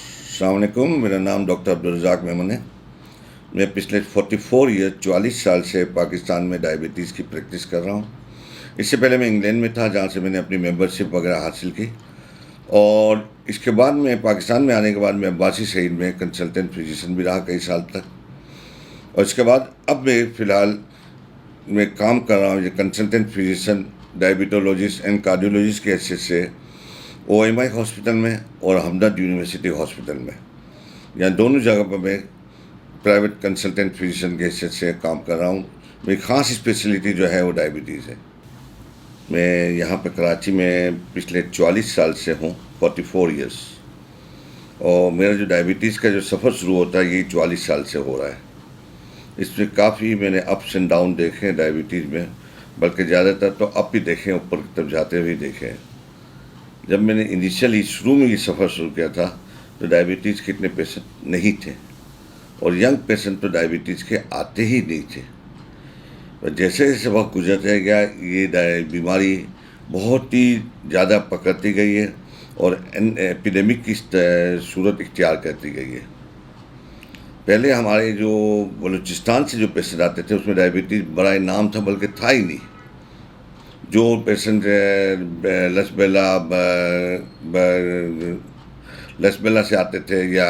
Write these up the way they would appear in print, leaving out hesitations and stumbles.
السلام علیکم. میرا نام ڈاکٹر عبدالرزاق میمن ہے. میں پچھلے 44 سال سے پاکستان میں ڈائبٹیز کی پریکٹس کر رہا ہوں. اس سے پہلے میں انگلینڈ میں تھا جہاں سے میں نے اپنی ممبرشپ وغیرہ حاصل کی, اور اس کے بعد میں پاکستان میں آنے کے بعد میں عباسی شہید میں کنسلٹنٹ فزیشین بھی رہا کئی سال تک. اور اس کے بعد اب میں فی الحال میں کام کر رہا ہوں یہ کنسلٹنٹ فزیشین ڈائبٹولوجسٹ اینڈ کارڈیولوجسٹ کے حیثیت سے OMI ہاسپٹل میں اور ہمدرد یونیورسٹی ہاسپٹل میں. یہاں دونوں جگہ پر میں پرائیویٹ کنسلٹنٹ فزیشین کے حیثیت سے کام کر رہا ہوں. میری خاص اسپیشلٹی جو ہے وہ ڈائبٹیز ہے. میں یہاں پہ کراچی میں پچھلے 44 سال سے ہوں, 44 ایئرس. اور میرا جو ڈائبٹیز کا جو سفر شروع ہوتا ہے یہ 44 سال سے ہو رہا ہے. اس میں کافی میں نے اپس اینڈ ڈاؤن دیکھے ہیں ڈائبٹیز میں, بلکہ زیادہ تر تو اپ ہی دیکھے, اوپر کی طرف جاتے ہوئے دیکھے. جب میں نے انیشیلی شروع میں یہ سفر شروع کیا تھا تو ڈائبٹیز کے اتنے پیشنٹ نہیں تھے, اور ینگ پیشنٹ تو ڈائبٹیز کے آتے ہی نہیں تھے. جیسے جیسے وقت گزرتا گیا یہ بیماری بہت ہی زیادہ پکڑتی گئی ہے اور ایپیڈیمک کی صورت اختیار کرتی گئی ہے. پہلے ہمارے جو بلوچستان سے جو پیشنٹ آتے تھے اس میں ڈائبٹیز برائے نام تھا, بلکہ تھا ہی نہیں. جو پیشنٹ لسبیلا سے آتے تھے یا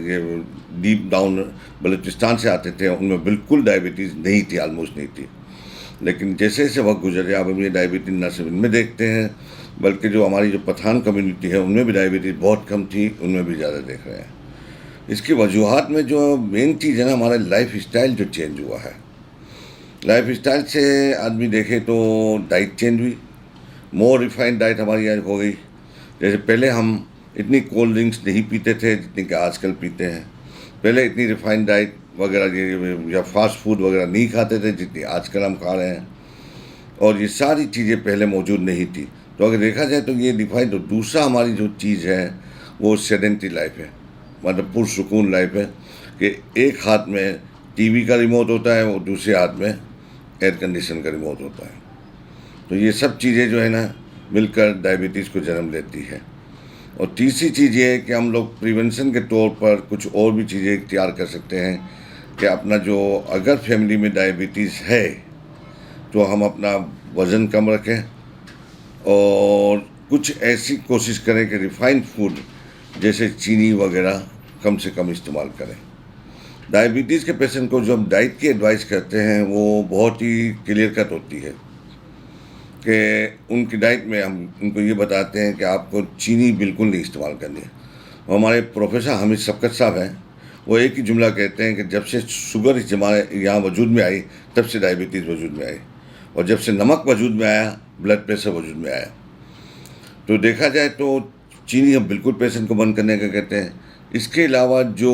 یہ ڈیپ ڈاؤن بلوچستان سے آتے تھے ان میں بالکل ڈائبٹیز نہیں تھی, آلموسٹ نہیں تھی. لیکن جیسے جیسے وقت گزرے اب ہم یہ ڈائبٹیز نہ صرف ان میں دیکھتے ہیں, بلکہ جو ہماری جو پٹھان کمیونٹی ہے ان میں بھی ڈائبٹیز بہت کم تھی, ان میں بھی زیادہ دیکھ رہے ہیں. اس کی وجوہات میں جو مین چیز ہے نا, ہمارا لائف اسٹائل جو چینج ہوا ہے. لائف اسٹائل سے آدمی دیکھے تو ڈائٹ چینج ہوئی, مور ریفائنڈ ڈائٹ ہماری آج ہو گئی. جیسے پہلے ہم اتنی کولڈ ڈرنکس نہیں پیتے تھے جتنی کہ آج کل پیتے ہیں. پہلے اتنی ریفائنڈ ڈائٹ وغیرہ یا فاسٹ فوڈ وغیرہ نہیں کھاتے تھے جتنی آج کل ہم کھا رہے ہیں, اور یہ ساری چیزیں پہلے موجود نہیں تھی. تو اگر دیکھا جائے تو یہ ریفائنڈ. تو دوسرا ہماری جو چیز ہے وہ سیڈنٹری لائف ہے, مطلب پرسکون لائف ہے, کہ ایک ہاتھ میں ٹی وی کا ریموٹ ہوتا ہے اور دوسرے ہاتھ میں ایئر کنڈیشن کا ریموٹ ہوتا ہے. تو یہ سب چیزیں جو ہے نا مل کر ڈائبٹیز کو جنم لیتی ہے. اور تیسری چیز یہ ہے کہ ہم لوگ پریونشن کے طور پر کچھ اور بھی چیزیں اختیار کر سکتے ہیں, کہ اپنا جو اگر فیملی میں ڈائبٹیز ہے تو ہم اپنا وزن کم رکھیں, اور کچھ ایسی کوشش کریں کہ ریفائنڈ فوڈ جیسے چینی وغیرہ کم سے کم استعمال کریں. ڈائبٹیز کے پیشنٹ کو جو ہم ڈائٹ کی ایڈوائس کرتے ہیں وہ بہت ہی کلیئر کٹ ہوتی ہے, کہ ان کی ڈائٹ میں ہم ان کو یہ بتاتے ہیں کہ آپ کو چینی بالکل نہیں استعمال کرنی ہے. ہمارے پروفیسر حامد سبقت صاحب ہیں, وہ ایک ہی جملہ کہتے ہیں کہ جب سے شوگر اس یہاں وجود میں آئی تب سے ڈائبٹیز وجود میں آئی, اور جب سے نمک وجود میں آیا بلڈ پریشر وجود میں آیا. تو دیکھا جائے تو چینی ہم بالکل پیشنٹ کو بند کرنے کا کہتے ہیں. اس کے علاوہ جو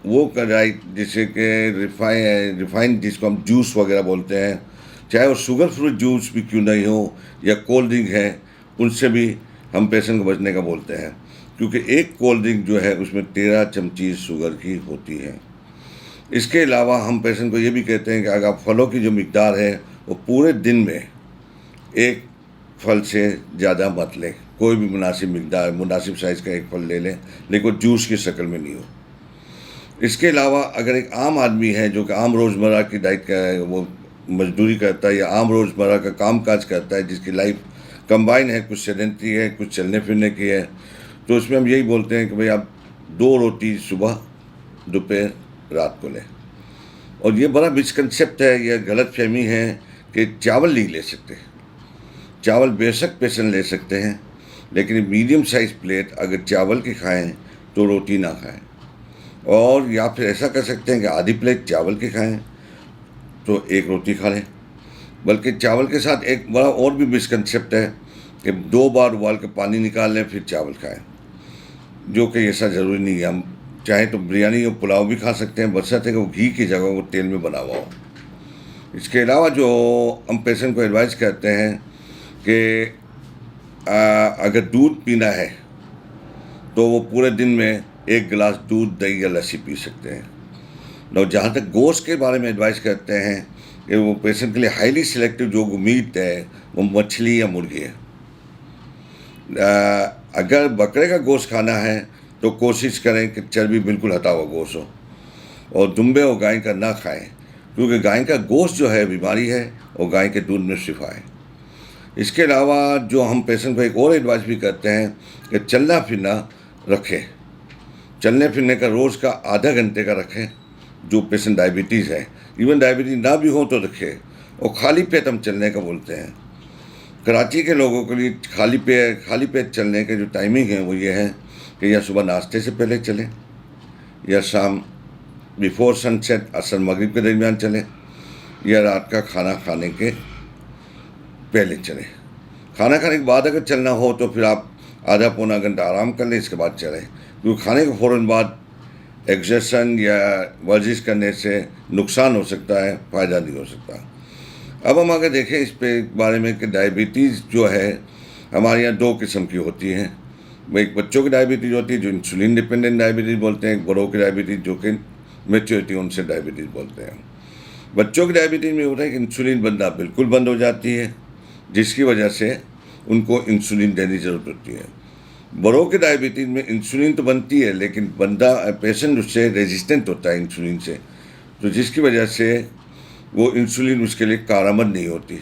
وہ کا ڈائٹ جیسے کہ ریفائنڈ جس کو ہم جوس وغیرہ بولتے ہیں, چاہے وہ شوگر فری جوس بھی کیوں نہیں ہو یا کولڈ ڈرنک ہے, ان سے بھی ہم پیشنٹ کو بچنے کا بولتے ہیں, کیونکہ ایک کولڈ ڈرنک جو ہے اس میں 13 چمچی شوگر کی ہوتی ہے. اس کے علاوہ ہم پیشنٹ کو یہ بھی کہتے ہیں کہ اگر پھلوں کی جو مقدار ہے وہ پورے دن میں ایک پھل سے زیادہ مت لیں, کوئی بھی مناسب مقدار مناسب سائز کا ایک پھل لے لیں, لیکن جوس کی شکل میں نہیں ہو. اس کے علاوہ اگر ایک عام آدمی ہے جو کہ عام روزمرہ کی ڈائٹ کا ہے, وہ مزدوری کرتا ہے یا عام روزمرہ کا کام کاج کرتا ہے, جس کی لائف کمبائن ہے, کچھ سیڈنٹری ہے کچھ چلنے پھرنے کی ہے, تو اس میں ہم یہی بولتے ہیں کہ بھئی آپ 2 روٹی صبح دوپہر رات کو لیں. اور یہ بڑا مسکنسیپٹ ہے, یہ غلط فہمی ہے کہ چاول نہیں لے سکتے. چاول بے شک پیشنٹ لے سکتے ہیں, لیکن میڈیم سائز پلیٹ اگر چاول کی کھائیں تو روٹی نہ کھائیں. اور یا پھر ایسا کر سکتے ہیں کہ آدھی پلیٹ چاول کی کھائیں تو ایک روٹی کھا لیں. بلکہ چاول کے ساتھ ایک بڑا اور بھی مسکنسیپٹ ہے کہ 2 بار ابال کے پانی نکال لیں پھر چاول کھائیں, جو کہ ایسا ضروری نہیں ہے. ہم چاہیں تو بریانی اور پلاؤ بھی کھا سکتے ہیں, بشرطے کہ وہ گھی کی جگہ وہ تیل میں بنا ہوا ہو. اس کے علاوہ جو ہم پیشنٹ کو ایڈوائز کرتے ہیں کہ اگر دودھ پینا ہے تو وہ پورے دن میں 1 گلاس دودھ, دہی یا لسی پی سکتے ہیں. اور جہاں تک گوشت کے بارے میں ایڈوائز کرتے ہیں کہ وہ پیشنٹ کے لیے ہائیلی سلیکٹو جو میٹ ہے وہ مچھلی یا مرغی ہے. اگر بکرے کا گوشت کھانا ہے تو کوشش کریں کہ چربی بالکل ہٹا ہوا گوشت ہو، اور دمبے اور گائے کا نہ کھائیں، کیونکہ گائے کا گوشت جو ہے بیماری ہے اور گائے کے دودھ میں شفا ہے۔ اس کے علاوہ جو ہم پیشنٹ کو ایک اور ایڈوائس بھی کرتے ہیں کہ چلنا پھرنا رکھیں، چلنے پھرنے کا روز کا آدھا گھنٹے کا رکھیں، جو پیشنٹ ڈائبٹیز ہے، ایون ڈائبٹیز نہ بھی ہو تو رکھے، اور خالی پیٹ ہم چلنے کا بولتے ہیں۔ کراچی کے لوگوں کے لیے خالی پیٹ چلنے کے جو ٹائمنگ ہے وہ یہ ہے کہ یا صبح ناشتے سے پہلے چلیں، یا شام بیفور سن سیٹ عصر مغرب کے درمیان چلیں، یا رات کا کھانا کھانے کے پہلے چلیں۔ کھانا کھانے کے بعد اگر چلنا ہو تو پھر آپ آدھا پونا گھنٹہ آرام کر لیں، اس کے بعد چلیں، کیونکہ کھانے کے فوراً بعد ایکسرسائز یا ورزش کرنے سے نقصان ہو سکتا ہے، فائدہ نہیں ہو سکتا۔ اب ہم اگر دیکھیں اس پہ بارے میں کہ ڈائبٹیز جو ہے ہمارے یہاں دو قسم کی ہوتی ہیں۔ ایک بچوں کی ڈائبٹیز ہوتی ہے جو انسولین ڈیپینڈنٹ ڈائبٹیز بولتے ہیں، ایک بڑوں کی ڈائبٹیز جو کہ میچورٹی ان سے ڈائبٹیز بولتے ہیں۔ بچوں کی ڈائبٹیز میں ہوتا ہے کہ انسولین بننا بالکل بند ہو جاتی ہے، جس کی وجہ سے ان کو انسولین دینے کی ضرورت ہوتی ہے۔ بڑوں کے ڈائبٹیز میں انسولین تو بنتی ہے لیکن پیشنٹ اس سے ریزسٹنٹ ہوتا ہے انسولین سے، تو جس کی وجہ سے وہ انسولین اس کے لیے کارآمد نہیں ہوتی۔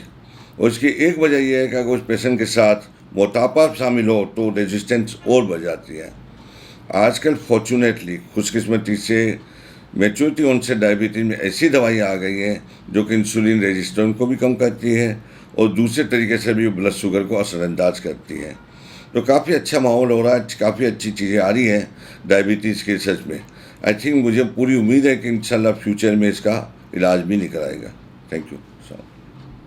اور اس کی ایک وجہ یہ ہے کہ اگر اس پیشنٹ کے ساتھ موٹاپا شامل ہو تو ریزسٹنس اور بڑھ جاتی ہے۔ آج کل فارچونیٹلی خوش قسمتی سے میچورٹی ان سے ڈائبٹیز میں ایسی دوائیاں آ گئی ہیں جو کہ انسولین ریزسٹنس کو بھی کم کرتی ہے اور دوسرے طریقے سے بھی بلڈ شوگر کو اثر انداز کرتی ہے۔ تو کافی اچھا ماحول ہو رہا ہے، کافی اچھی چیزیں آ رہی ہیں ڈائبٹیز کے ریسرچ میں۔ مجھے پوری امید ہے کہ انشاءاللہ فیوچر میں اس کا علاج بھی نکل آئے گا۔ Thank you.